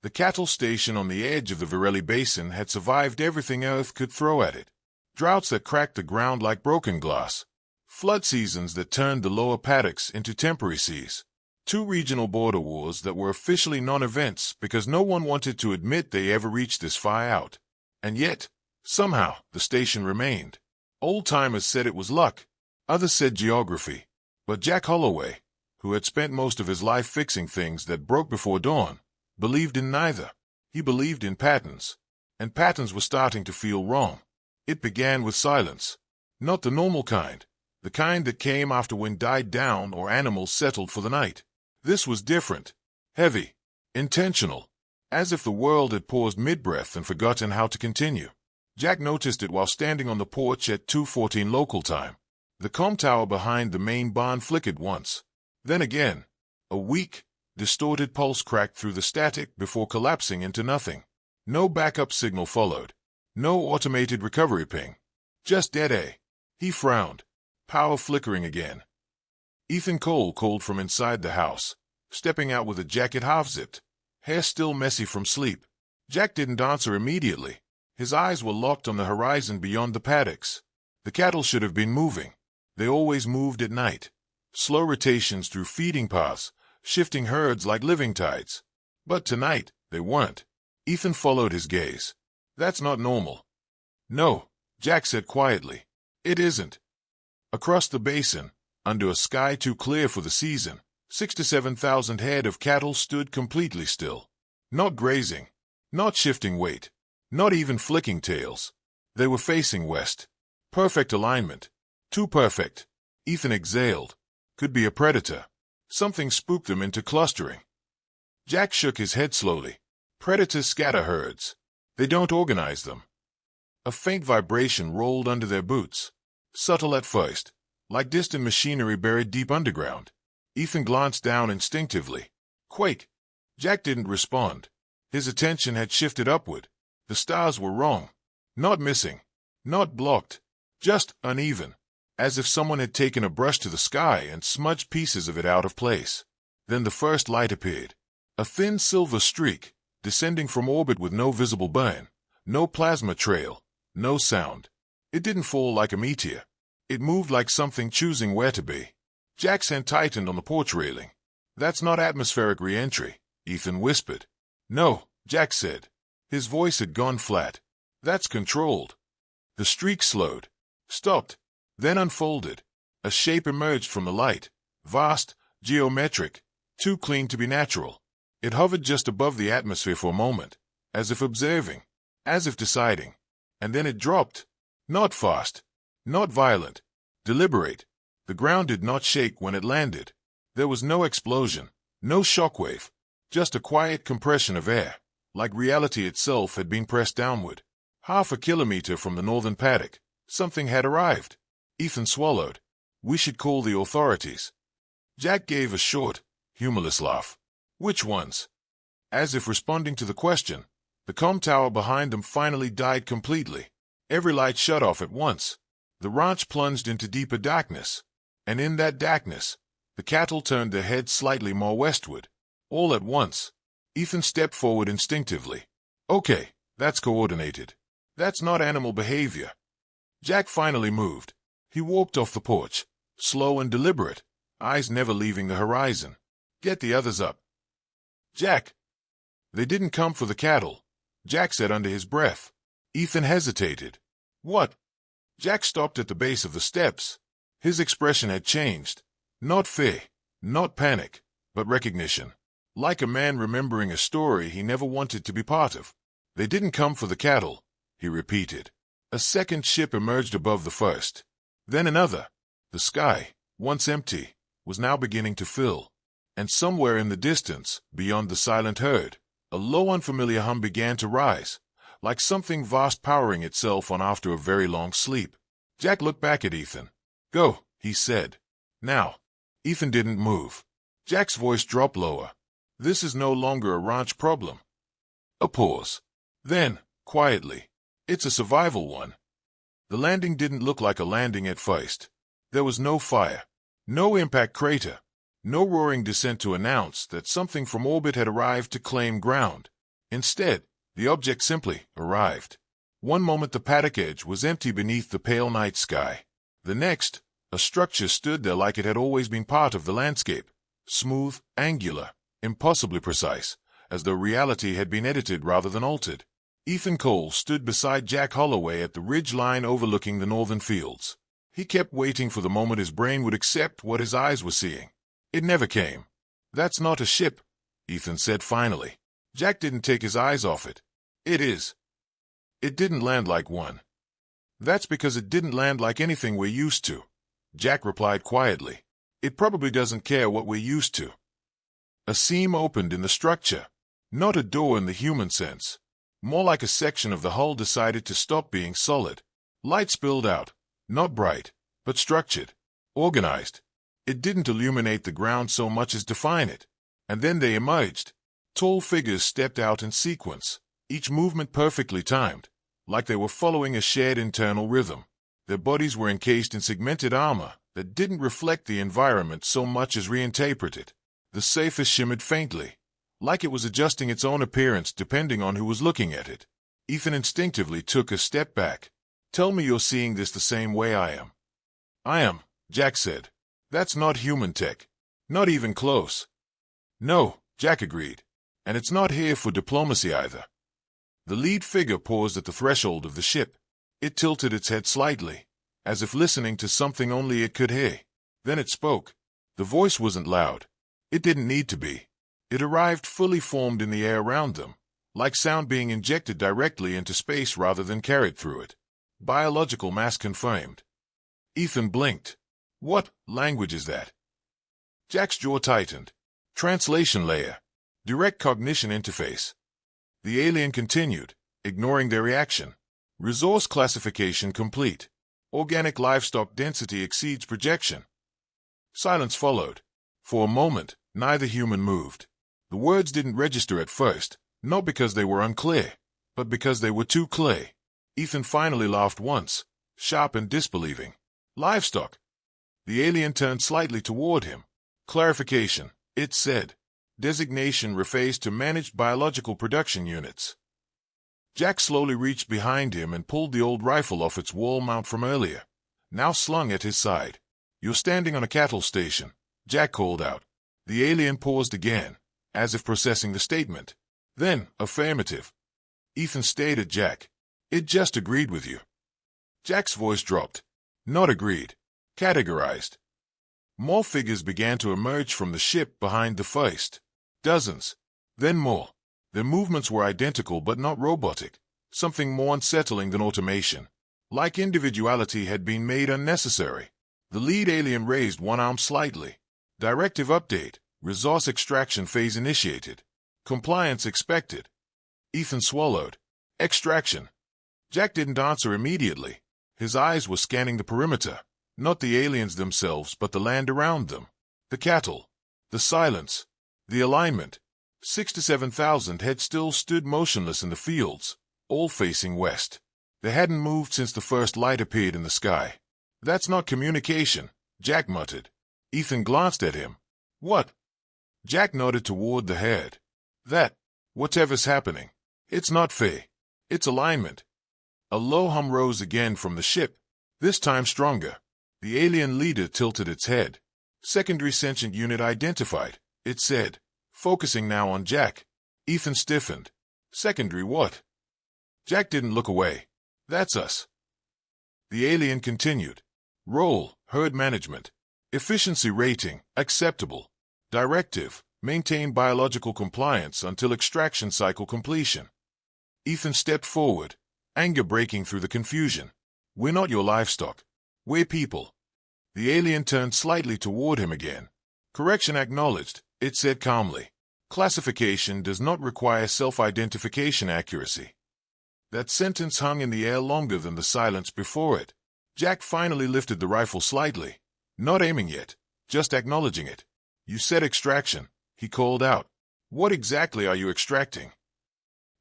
The cattle station on the edge of the Virelli Basin had survived everything Earth could throw at it. Droughts that cracked the ground like broken glass. Flood seasons that turned the lower paddocks into temporary seas. 2 regional border wars that were officially non-events because no one wanted to admit they ever reached this far out. And yet, somehow, the station remained. Old-timers said it was luck. Others said geography. But Jack Holloway, who had spent most of his life fixing things that broke before dawn, believed in neither. He believed in patterns. And patterns were starting to feel wrong. It began with silence. Not the normal kind. The kind that came after wind died down or animals settled for the night. This was different. Heavy. Intentional. As if the world had paused mid-breath and forgotten how to continue. Jack noticed it while standing on the porch at 2:14 local time. The comm tower behind the main barn flickered once. Then again. A weak, distorted pulse cracked through the static before collapsing into nothing. No backup signal followed. No automated recovery ping. Just dead air. He frowned. Power flickering again. Ethan Cole called from inside the house, stepping out with a jacket half-zipped, hair still messy from sleep. Jack didn't answer immediately. His eyes were locked on the horizon beyond the paddocks. The cattle should have been moving. They always moved at night. Slow rotations through feeding paths, shifting herds like living tides. But tonight, they weren't. Ethan followed his gaze. That's not normal. No, Jack said quietly. It isn't. Across the basin, under a sky too clear for the season, 6,000 to 7,000 head of cattle stood completely still. Not grazing. Not shifting weight. Not even flicking tails. They were facing west. Perfect alignment. Too perfect. Ethan exhaled. Could be a predator. Something spooked them into clustering. Jack shook his head slowly. Predators scatter herds. They don't organize them. A faint vibration rolled under their boots. Subtle at first, like distant machinery buried deep underground. Ethan glanced down instinctively. Quake. Jack didn't respond. His attention had shifted upward. The stars were wrong. Not missing. Not blocked. Just uneven. As if someone had taken a brush to the sky and smudged pieces of it out of place. Then the first light appeared. A thin silver streak, descending from orbit with no visible burn. No plasma trail. No sound. It didn't fall like a meteor. It moved like something choosing where to be. Jack's hand tightened on the porch railing. That's not atmospheric re-entry, Ethan whispered. No, Jack said. His voice had gone flat. That's controlled. The streak slowed. Stopped. Then unfolded. A shape emerged from the light. Vast, geometric, too clean to be natural. It hovered just above the atmosphere for a moment, as if observing, as if deciding. And then it dropped. Not fast. Not violent. Deliberate. The ground did not shake when it landed. There was no explosion, no shockwave, just a quiet compression of air, like reality itself had been pressed downward. 1/2 kilometer from the northern paddock, something had arrived. Ethan swallowed. We should call the authorities. Jack gave a short, humorless laugh. Which ones? As if responding to the question, the comm tower behind them finally died completely. Every light shut off at once. The ranch plunged into deeper darkness. And in that darkness, the cattle turned their heads slightly more westward. All at once. Ethan stepped forward instinctively. Okay, that's coordinated. That's not animal behavior. Jack finally moved. He walked off the porch, slow and deliberate, eyes never leaving the horizon. Get the others up. Jack. They didn't come for the cattle, Jack said under his breath. Ethan hesitated. What? Jack stopped at the base of the steps. His expression had changed. Not fear, not panic, but recognition. Like a man remembering a story he never wanted to be part of. They didn't come for the cattle, he repeated. A second ship emerged above the first. Then another. The sky, once empty, was now beginning to fill. And somewhere in the distance, beyond the silent herd, a low unfamiliar hum began to rise, like something vast powering itself on after a very long sleep. Jack looked back at Ethan. Go, he said. Now. Ethan didn't move. Jack's voice dropped lower. This is no longer a ranch problem. A pause. Then, quietly, it's a survival one. The landing didn't look like a landing at first. There was no fire, no impact crater, no roaring descent to announce that something from orbit had arrived to claim ground. Instead, the object simply arrived. One moment the paddock edge was empty beneath the pale night sky. The next, a structure stood there like it had always been part of the landscape. Smooth, angular, impossibly precise, as though reality had been edited rather than altered. Ethan Cole stood beside Jack Holloway at the ridge line overlooking the northern fields. He kept waiting for the moment his brain would accept what his eyes were seeing. It never came. "That's not a ship," Ethan said finally. Jack didn't take his eyes off it. "It is. It didn't land like one." "That's because it didn't land like anything we're used to," Jack replied quietly. "It probably doesn't care what we're used to." A seam opened in the structure. Not a door in the human sense. More like a section of the hull decided to stop being solid. Light spilled out. Not bright, but structured. Organized. It didn't illuminate the ground so much as define it. And then they emerged. Tall figures stepped out in sequence, each movement perfectly timed, like they were following a shared internal rhythm. Their bodies were encased in segmented armor that didn't reflect the environment so much as reinterpret it. The surface shimmered faintly, like it was adjusting its own appearance depending on who was looking at it. Ethan instinctively took a step back. "Tell me you're seeing this the same way I am." "I am," Jack said. "That's not human tech. Not even close." "No," Jack agreed. "And it's not here for diplomacy either." The lead figure paused at the threshold of the ship. It tilted its head slightly, as if listening to something only it could hear. Then it spoke. The voice wasn't loud. It didn't need to be. It arrived fully formed in the air around them, like sound being injected directly into space rather than carried through it. "Biological mass confirmed." Ethan blinked. "What language is that?" Jack's jaw tightened. "Translation layer. Direct cognition interface." The alien continued, ignoring their reaction. "Resource classification complete. Organic livestock density exceeds projection." Silence followed. For a moment, neither human moved. The words didn't register at first, not because they were unclear, but because they were too clear. Ethan finally laughed once, sharp and disbelieving. "Livestock." The alien turned slightly toward him. "Clarification," it said. "Designation rephased to managed biological production units." Jack slowly reached behind him and pulled the old rifle off its wall mount from earlier, now slung at his side. "You're standing on a cattle station," Jack called out. The alien paused again, as if processing the statement. Then, affirmative. Ethan stared at Jack. "It just agreed with you." Jack's voice dropped. "Not agreed. Categorized." More figures began to emerge from the ship behind the first. Dozens. Then more. Their movements were identical but not robotic, something more unsettling than automation. Like individuality had been made unnecessary. The lead alien raised one arm slightly. "Directive update. Resource extraction phase initiated. Compliance expected." Ethan swallowed. "Extraction." Jack didn't answer immediately. His eyes were scanning the perimeter, not the aliens themselves but the land around them. The cattle. The silence. The alignment. 6,000 to 7,000 had still stood motionless in the fields, all facing west. They hadn't moved since the first light appeared in the sky. "That's not communication," Jack muttered. Ethan glanced at him. "What?" Jack nodded toward the herd. Whatever's happening. It's not fair. It's alignment." A low hum rose again from the ship, this time stronger. The alien leader tilted its head. "Secondary sentient unit identified," it said, focusing now on Jack. Ethan stiffened. "Secondary what?" Jack didn't look away. "That's us." The alien continued. "Role, herd management. Efficiency rating, acceptable. Directive, maintain biological compliance until extraction cycle completion." Ethan stepped forward, anger breaking through the confusion. "We're not your livestock. We're people." The alien turned slightly toward him again. "Correction acknowledged," it said calmly. "Classification does not require self-identification accuracy." That sentence hung in the air longer than the silence before it. Jack finally lifted the rifle slightly, not aiming yet, just acknowledging it. "You said extraction," he called out. "What exactly are you extracting?"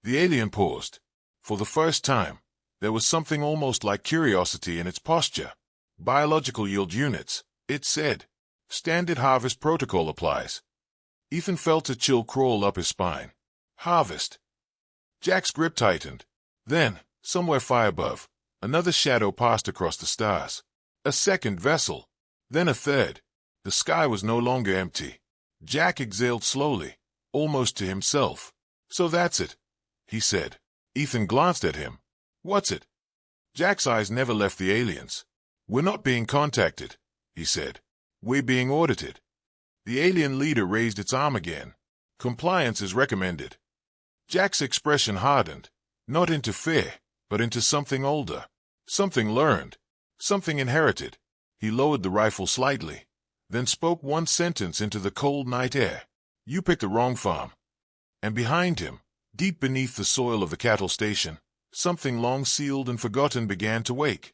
The alien paused. For the first time, there was something almost like curiosity in its posture. "Biological yield units," it said. "Standard harvest protocol applies." Ethan felt a chill crawl up his spine. Harvest. Jack's grip tightened. Then, somewhere far above, another shadow passed across the stars. A second vessel. Then a third. The sky was no longer empty. Jack exhaled slowly, almost to himself. So that's it, he said. Ethan glanced at him. What's it? Jack's eyes never left the aliens. We're not being contacted, he said. We're being audited. The alien leader raised its arm again. Compliance is recommended. Jack's expression hardened, not into fear, but into something older, something learned, something inherited. He lowered the rifle slightly, then spoke one sentence into the cold night air. You picked the wrong farm. And behind him, deep beneath the soil of the cattle station, something long sealed and forgotten began to wake.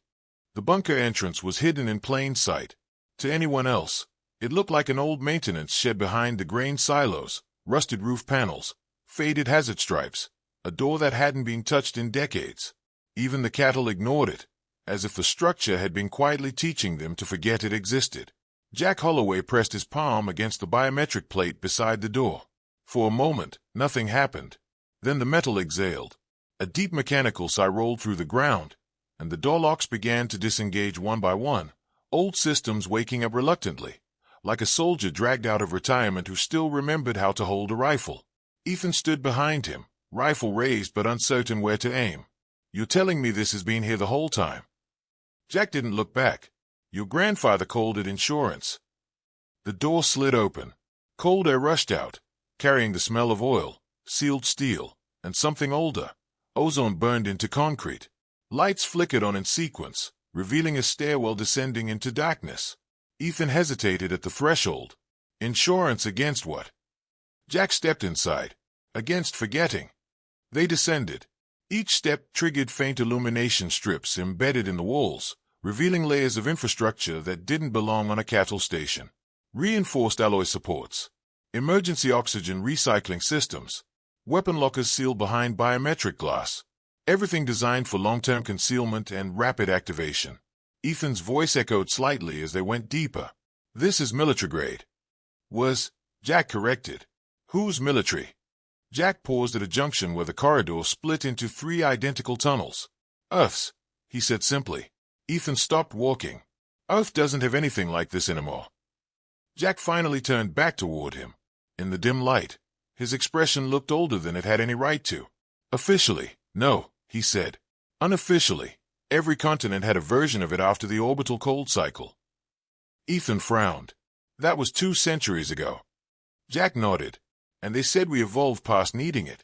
The bunker entrance was hidden in plain sight. To anyone else, it looked like an old maintenance shed behind the grain silos, rusted roof panels, faded hazard stripes, a door that hadn't been touched in decades. Even the cattle ignored it, as if the structure had been quietly teaching them to forget it existed. Jack Holloway pressed his palm against the biometric plate beside the door. For a moment, nothing happened. Then the metal exhaled. A deep mechanical sigh rolled through the ground, and the door locks began to disengage one by one, old systems waking up reluctantly, like a soldier dragged out of retirement who still remembered how to hold a rifle. Ethan stood behind him, rifle raised but uncertain where to aim. You're telling me this has been here the whole time? Jack didn't look back. Your grandfather called it insurance. The door slid open. Cold air rushed out, carrying the smell of oil, sealed steel, and something older. Ozone burned into concrete. Lights flickered on in sequence, revealing a stairwell descending into darkness. Ethan hesitated at the threshold. Insurance against what? Jack stepped inside. Against forgetting. They descended. Each step triggered faint illumination strips embedded in the walls, revealing layers of infrastructure that didn't belong on a cattle station. Reinforced alloy supports. Emergency oxygen recycling systems. Weapon lockers sealed behind biometric glass. Everything designed for long-term concealment and rapid activation. Ethan's voice echoed slightly as they went deeper. This is military grade. Was, Jack corrected. Who's military? Jack paused at a junction where the corridor split into 3 identical tunnels. Earth's, he said simply. Ethan stopped walking. Earth doesn't have anything like this anymore. Jack finally turned back toward him. In the dim light, his expression looked older than it had any right to. Officially, no, he said. Unofficially, every continent had a version of it after the orbital cold cycle. Ethan frowned. That was 2 centuries ago. Jack nodded. And they said we evolved past needing it.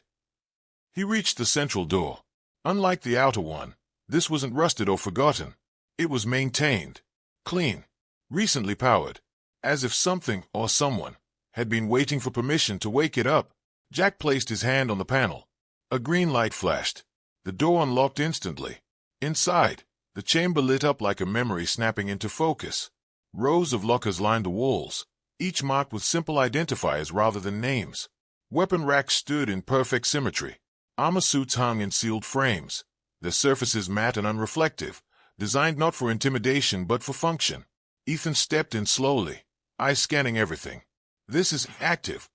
He reached the central door. Unlike the outer one, this wasn't rusted or forgotten. It was maintained, clean, recently powered, as if something or someone had been waiting for permission to wake it up. Jack placed his hand on the panel. A green light flashed. The door unlocked instantly. Inside, the chamber lit up like a memory snapping into focus. Rows of lockers lined the walls, each marked with simple identifiers rather than names. Weapon racks stood in perfect symmetry. Armor suits hung in sealed frames, their surfaces matte and unreflective, designed not for intimidation but for function. Ethan stepped in slowly, eyes scanning everything. This is active.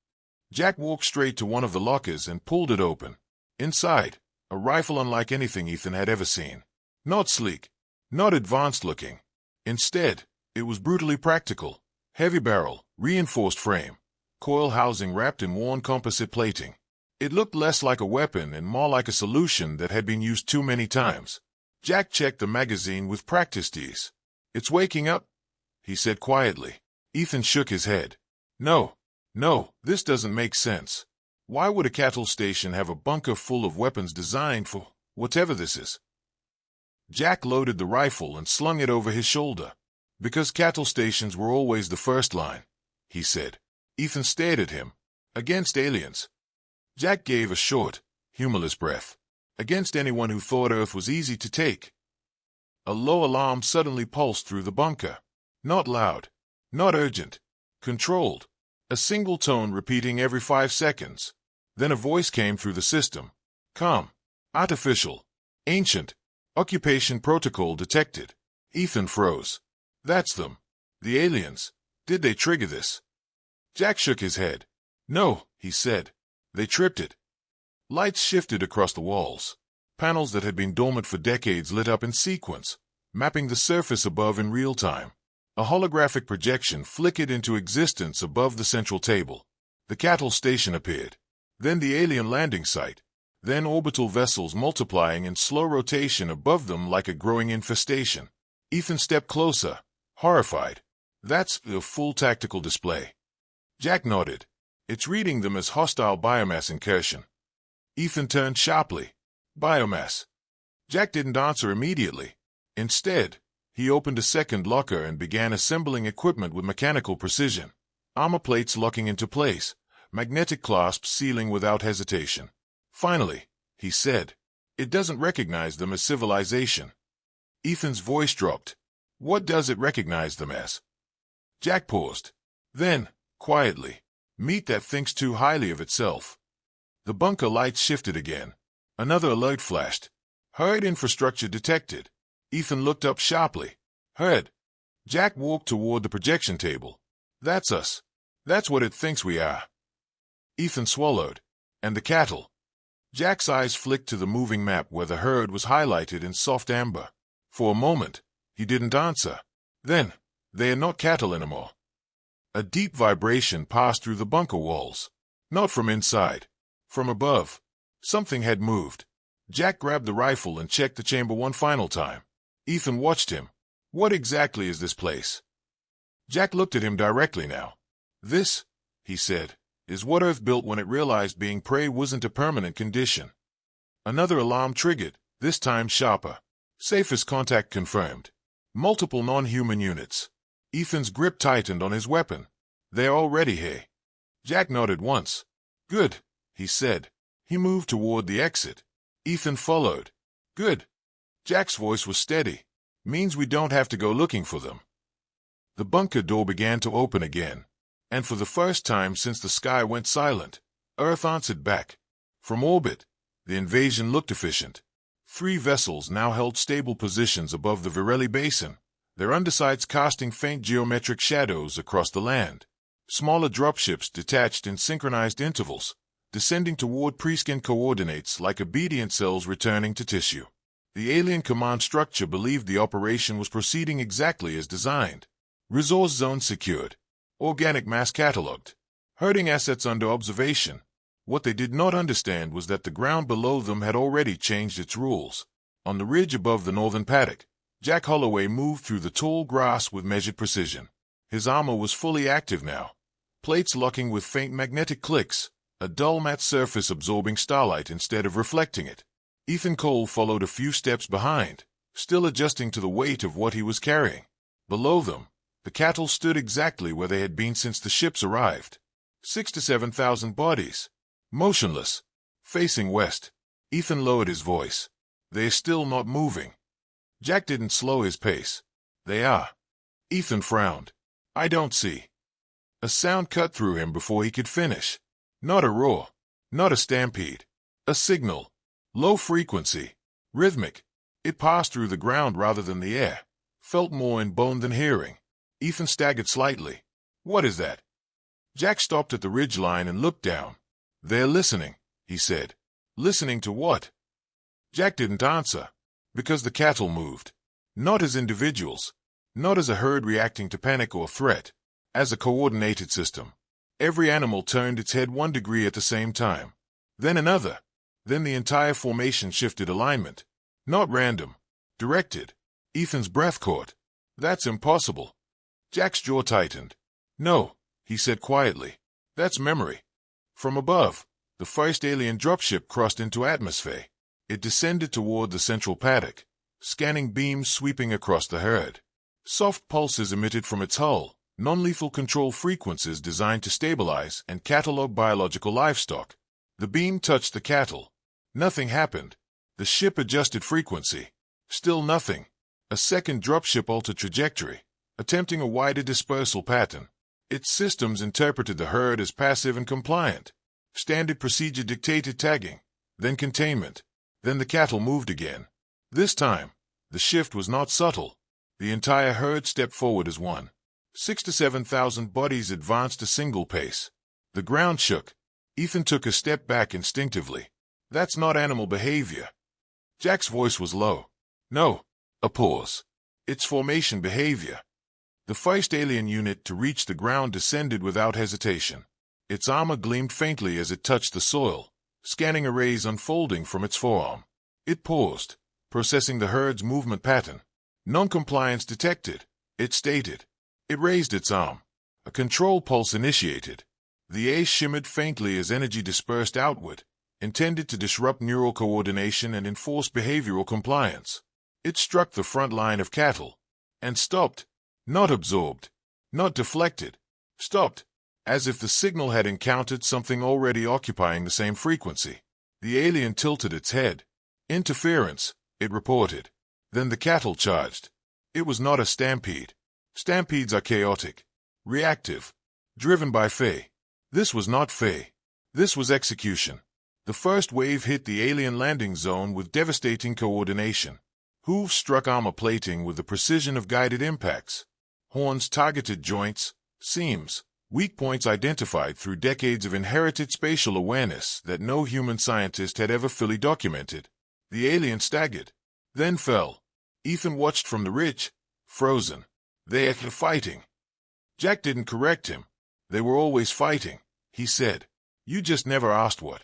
Jack walked straight to one of the lockers and pulled it open. Inside, a rifle unlike anything Ethan had ever seen. Not sleek, not advanced looking. Instead, it was brutally practical. Heavy barrel, reinforced frame, coil housing wrapped in worn composite plating. It looked less like a weapon and more like a solution that had been used too many times. Jack checked the magazine with practiced ease. It's waking up, he said quietly. Ethan shook his head. No, this doesn't make sense. Why would a cattle station have a bunker full of weapons designed for whatever this is? Jack loaded the rifle and slung it over his shoulder. Because cattle stations were always the first line, he said. Ethan stared at him. Against aliens. Jack gave a short, humorless breath. Against anyone who thought Earth was easy to take. A low alarm suddenly pulsed through the bunker. Not loud, not urgent, controlled. A single tone repeating every 5 seconds. Then a voice came through the system. Calm, artificial, ancient, occupation protocol detected. Ethan froze. That's them. The aliens. Did they trigger this? Jack shook his head. No, he said. They tripped it. Lights shifted across the walls. Panels that had been dormant for decades lit up in sequence, mapping the surface above in real time. A holographic projection flickered into existence above the central table. The cattle station appeared. Then the alien landing site. Then orbital vessels multiplying in slow rotation above them like a growing infestation. Ethan stepped closer, horrified. That's a full tactical display. Jack nodded. It's reading them as hostile biomass incursion. Ethan turned sharply. Biomass. Jack didn't answer immediately. Instead, he opened a second locker and began assembling equipment with mechanical precision. Armor plates locking into place, magnetic clasps sealing without hesitation. Finally, he said, it doesn't recognize them as civilization. Ethan's voice dropped. What does it recognize them as? Jack paused. Then, quietly, meat that thinks too highly of itself. The bunker lights shifted again. Another alert flashed. Herd infrastructure detected. Ethan looked up sharply. Herd. Jack walked toward the projection table. That's us. That's what it thinks we are. Ethan swallowed. And the cattle. Jack's eyes flicked to the moving map where the herd was highlighted in soft amber. For a moment, he didn't answer. Then, they are not cattle anymore. A deep vibration passed through the bunker walls. Not from inside. From above. Something had moved. Jack grabbed the rifle and checked the chamber one final time. Ethan watched him. What exactly is this place? Jack looked at him directly now. This, he said, is what Earth built when it realized being prey wasn't a permanent condition. Another alarm triggered, this time sharper. Safest contact confirmed. Multiple non-human units. Ethan's grip tightened on his weapon. They're already here. Jack nodded once. Good, he said. He moved toward the exit. Ethan followed. Good. Jack's voice was steady. Means we don't have to go looking for them. The bunker door began to open again. And for the first time since the sky went silent, Earth answered back. From orbit, the invasion looked efficient. 3 vessels now held stable positions above the Virelli Basin, their undersides casting faint geometric shadows across the land. Smaller dropships detached in synchronized intervals, descending toward preskin coordinates like obedient cells returning to tissue. The alien command structure believed the operation was proceeding exactly as designed. Resource zones secured. Organic mass catalogued. Herding assets under observation. What they did not understand was that the ground below them had already changed its rules. On the ridge above the northern paddock, Jack Holloway moved through the tall grass with measured precision. His armor was fully active now. Plates locking with faint magnetic clicks, a dull matte surface absorbing starlight instead of reflecting it. Ethan Cole followed a few steps behind, still adjusting to the weight of what he was carrying. Below them, the cattle stood exactly where they had been since the ships arrived. 6,000 to 7,000 bodies. Motionless. Facing west. Ethan lowered his voice. They're still not moving. Jack didn't slow his pace. They are. Ethan frowned. I don't see. A sound cut through him before he could finish. Not a roar. Not a stampede. A signal. Low frequency. Rhythmic. It passed through the ground rather than the air. Felt more in bone than hearing. Ethan staggered slightly. What is that? Jack stopped at the ridgeline and looked down. They're listening, he said. Listening to what? Jack didn't answer. Because the cattle moved. Not as individuals. Not as a herd reacting to panic or threat. As a coordinated system. Every animal turned its head 1 degree at the same time. Then another. Then the entire formation shifted alignment. Not random. Directed. Ethan's breath caught. That's impossible. Jack's jaw tightened. No, he said quietly. That's memory. From above, the first alien dropship crossed into atmosphere. It descended toward the central paddock, scanning beams sweeping across the herd. Soft pulses emitted from its hull, non-lethal control frequencies designed to stabilize and catalog biological livestock. The beam touched the cattle. Nothing happened. The ship adjusted frequency. Still nothing. A second dropship altered trajectory, attempting a wider dispersal pattern. Its systems interpreted the herd as passive and compliant. Standard procedure dictated tagging, then containment. Then the cattle moved again. This time, the shift was not subtle. The entire herd stepped forward as one. 6,000 to 7,000 bodies advanced a single pace. The ground shook. Ethan took a step back instinctively. That's not animal behavior. Jack's voice was low. No. A pause. It's formation behavior. The first alien unit to reach the ground descended without hesitation. Its armor gleamed faintly as it touched the soil, scanning arrays unfolding from its forearm. It paused, processing the herd's movement pattern. Non-compliance detected, it stated. It raised its arm. A control pulse initiated. The ace shimmered faintly as energy dispersed outward, intended to disrupt neural coordination and enforce behavioral compliance. It struck the front line of cattle, and stopped. Not absorbed, not deflected, stopped, as if the signal had encountered something already occupying the same frequency. The alien tilted its head. Interference, it reported. Then the cattle charged. It was not a stampede. Stampedes are chaotic, reactive, driven by Fey. This was not Fey. This was execution. The first wave hit the alien landing zone with devastating coordination. Hooves struck armor plating with the precision of guided impacts. Horns targeted joints, seams, weak points identified through decades of inherited spatial awareness that no human scientist had ever fully documented. The alien staggered, then fell. Ethan watched from the ridge, frozen. They are fighting. Jack didn't correct him. They were always fighting, he said. You just never asked what.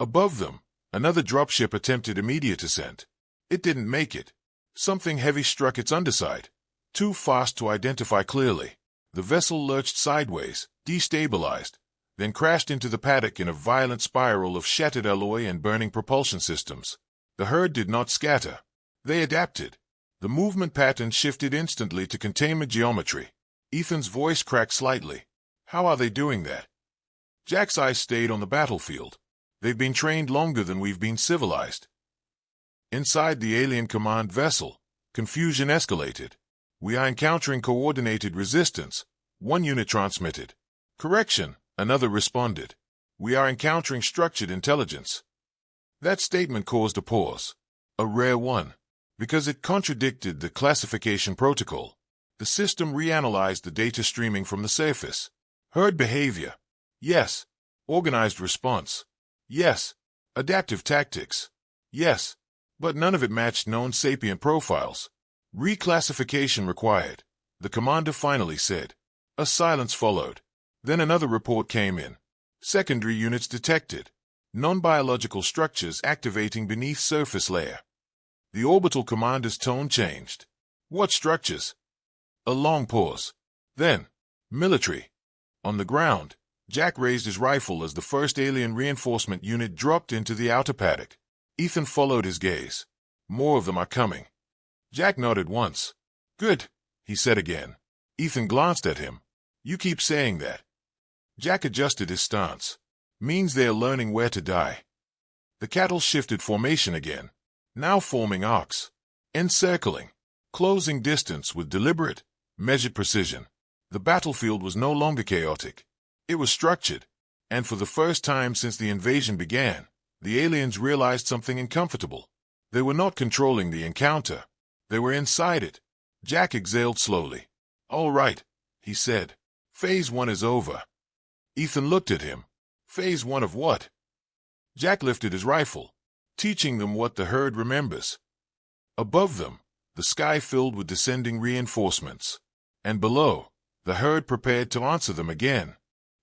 Above them, another dropship attempted immediate ascent. It didn't make it. Something heavy struck its underside. Too fast to identify clearly. The vessel lurched sideways, destabilized, then crashed into the paddock in a violent spiral of shattered alloy and burning propulsion systems. The herd did not scatter. They adapted. The movement pattern shifted instantly to containment geometry. Ethan's voice cracked slightly. How are they doing that? Jack's eyes stayed on the battlefield. They've been trained longer than we've been civilized. Inside the alien command vessel, confusion escalated. We are encountering coordinated resistance, one unit transmitted. Correction, another responded. We are encountering structured intelligence. That statement caused a pause. A rare one. Because it contradicted the classification protocol. The system reanalyzed the data streaming from the surface. Herd behavior. Yes. Organized response. Yes. Adaptive tactics. Yes. But none of it matched known sapient profiles. Reclassification required, the commander finally said. A silence followed. Then another report came in. Secondary units detected. Non-biological structures activating beneath surface layer. The orbital commander's tone changed. What structures? A long pause. Then, military. On the ground, Jack raised his rifle as the first alien reinforcement unit dropped into the outer paddock. Ethan followed his gaze. More of them are coming. Jack nodded once. Good, he said again. Ethan glanced at him. You keep saying that. Jack adjusted his stance. Means they are learning where to die. The cattle shifted formation again, now forming arcs, encircling, closing distance with deliberate, measured precision. The battlefield was no longer chaotic. It was structured, and for the first time since the invasion began, the aliens realized something uncomfortable. They were not controlling the encounter. They were inside it. Jack exhaled slowly. All right, he said. Phase 1 is over. Ethan looked at him. Phase 1 of what? Jack lifted his rifle, teaching them what the herd remembers. Above them, the sky filled with descending reinforcements. And below, the herd prepared to answer them again.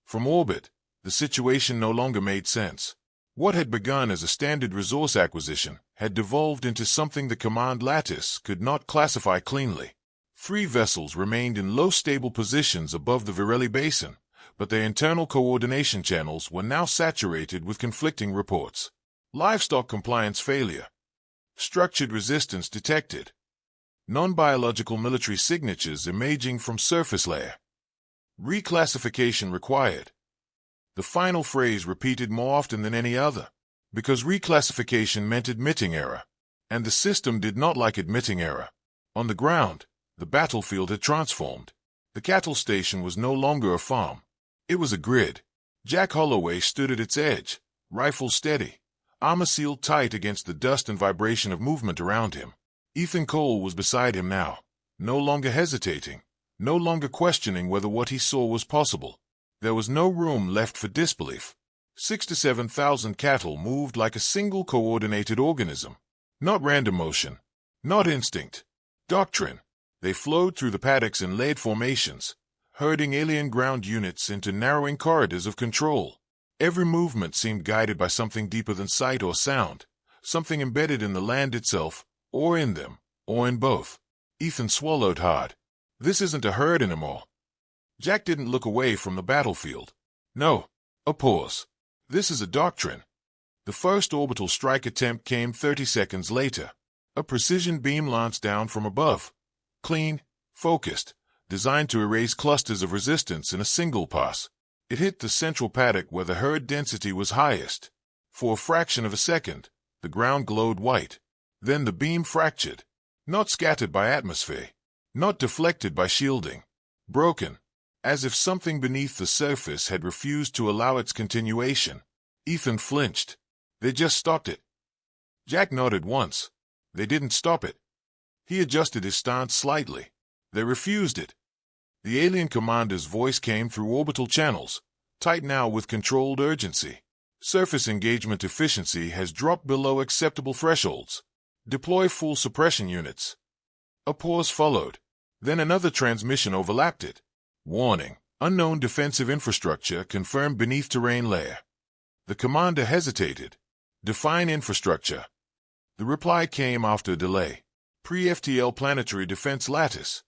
From orbit, the situation no longer made sense. What had begun as a standard resource acquisition had devolved into something the command lattice could not classify cleanly. 3 vessels remained in low stable positions above the Virelli Basin, but their internal coordination channels were now saturated with conflicting reports. Livestock compliance failure. Structured resistance detected. Non-biological military signatures emerging from surface layer. Reclassification required. The final phrase repeated more often than any other, because reclassification meant admitting error, and the system did not like admitting error. On the ground, the battlefield had transformed. The cattle station was no longer a farm. It was a grid. Jack Holloway stood at its edge, rifle steady, armor sealed tight against the dust and vibration of movement around him. Ethan Cole was beside him now, no longer hesitating, no longer questioning whether what he saw was possible. There was no room left for disbelief. 6 to 7,000 cattle moved like a single coordinated organism. Not random motion. Not instinct. Doctrine. They flowed through the paddocks in layered formations, herding alien ground units into narrowing corridors of control. Every movement seemed guided by something deeper than sight or sound, something embedded in the land itself, or in them, or in both. Ethan swallowed hard. This isn't a herd anymore. Jack didn't look away from the battlefield. No. A pause. This is a doctrine. The first orbital strike attempt came 30 seconds later. A precision beam launched down from above. Clean, focused, designed to erase clusters of resistance in a single pass. It hit the central paddock where the herd density was highest. For a fraction of a second, the ground glowed white. Then the beam fractured. Not scattered by atmosphere. Not deflected by shielding. Broken. As if something beneath the surface had refused to allow its continuation. Ethan flinched. They just stopped it. Jack nodded once. They didn't stop it. He adjusted his stance slightly. They refused it. The alien commander's voice came through orbital channels, tight now with controlled urgency. Surface engagement efficiency has dropped below acceptable thresholds. Deploy full suppression units. A pause followed. Then another transmission overlapped it. Warning. Unknown defensive infrastructure confirmed beneath terrain layer. The commander hesitated. Define infrastructure. The reply came after a delay. Pre-FTL planetary defense lattice.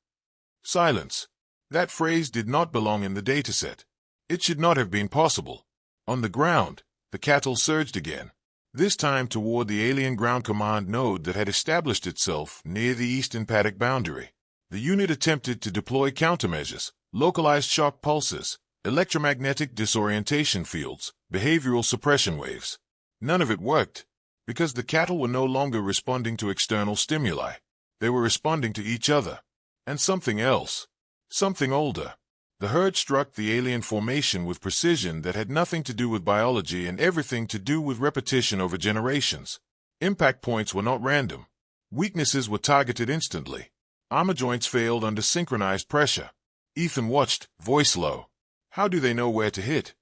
Silence. That phrase did not belong in the dataset. It should not have been possible. On the ground, the cattle surged again. This time toward the alien ground command node that had established itself near the eastern paddock boundary. The unit attempted to deploy countermeasures, localized shock pulses, electromagnetic disorientation fields, behavioral suppression waves. None of it worked, because the cattle were no longer responding to external stimuli. They were responding to each other. And something else. Something older. The herd struck the alien formation with precision that had nothing to do with biology and everything to do with repetition over generations. Impact points were not random. Weaknesses were targeted instantly. Armor joints failed under synchronized pressure. Ethan watched, voice low. How do they know where to hit?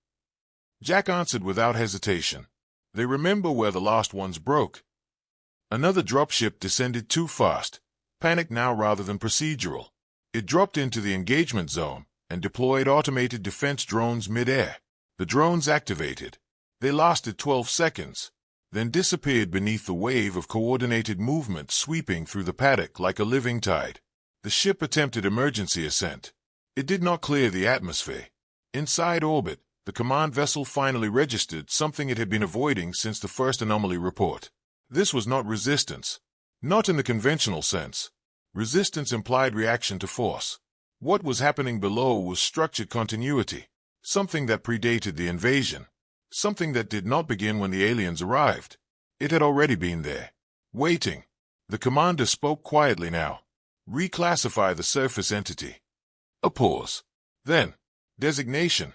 Jack answered without hesitation. They remember where the last ones broke. Another dropship descended too fast, panic now rather than procedural. It dropped into the engagement zone and deployed automated defense drones mid-air. The drones activated. They lasted 12 seconds, then disappeared beneath the wave of coordinated movement sweeping through the paddock like a living tide. The ship attempted emergency ascent. It did not clear the atmosphere. Inside orbit, the command vessel finally registered something it had been avoiding since the first anomaly report. This was not resistance. Not in the conventional sense. Resistance implied reaction to force. What was happening below was structured continuity, something that predated the invasion, something that did not begin when the aliens arrived. It had already been there, waiting. The commander spoke quietly now. Reclassify the surface entity. A pause. Then, designation.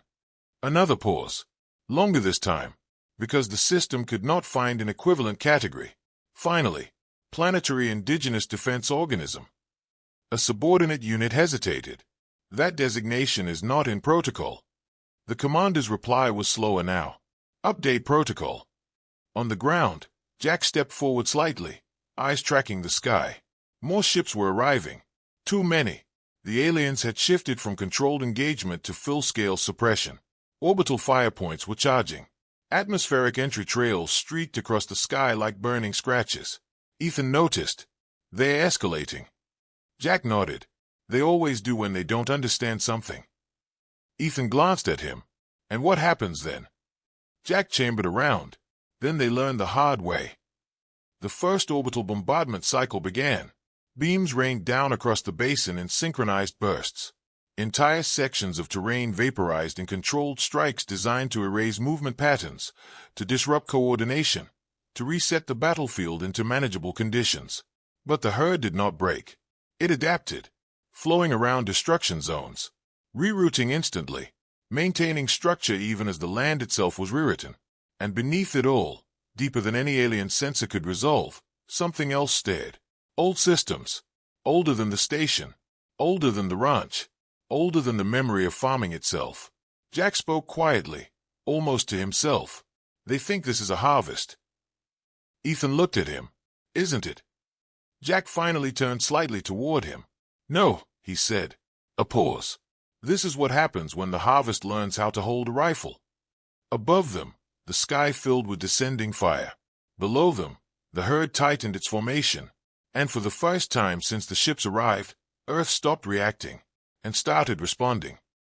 Another pause. Longer this time, because the system could not find an equivalent category. Finally, planetary indigenous defense organism. A subordinate unit hesitated. That designation is not in protocol. The commander's reply was slower now. Update protocol. On the ground, Jack stepped forward slightly, eyes tracking the sky. More ships were arriving. Too many. The aliens had shifted from controlled engagement to full-scale suppression. Orbital fire points were charging. Atmospheric entry trails streaked across the sky like burning scratches. Ethan noticed. They're escalating. Jack nodded. They always do when they don't understand something. Ethan glanced at him. And what happens then? Jack chambered around. Then they learned the hard way. The first orbital bombardment cycle began. Beams rained down across the basin in synchronized bursts. Entire sections of terrain vaporized in controlled strikes designed to erase movement patterns, to disrupt coordination, to reset the battlefield into manageable conditions. But the herd did not break. It adapted, flowing around destruction zones, rerouting instantly, maintaining structure even as the land itself was rewritten. And beneath it all, deeper than any alien sensor could resolve, something else stared. Old systems. Older than the station. Older than the ranch. Older than the memory of farming itself. Jack spoke quietly, almost to himself. They think this is a harvest. Ethan looked at him. Isn't it? Jack finally turned slightly toward him. No, he said. A pause. This is what happens when the harvest learns how to hold a rifle. Above them, the sky filled with descending fire. Below them, the herd tightened its formation, and for the first time since the ships arrived, Earth stopped reacting and started responding.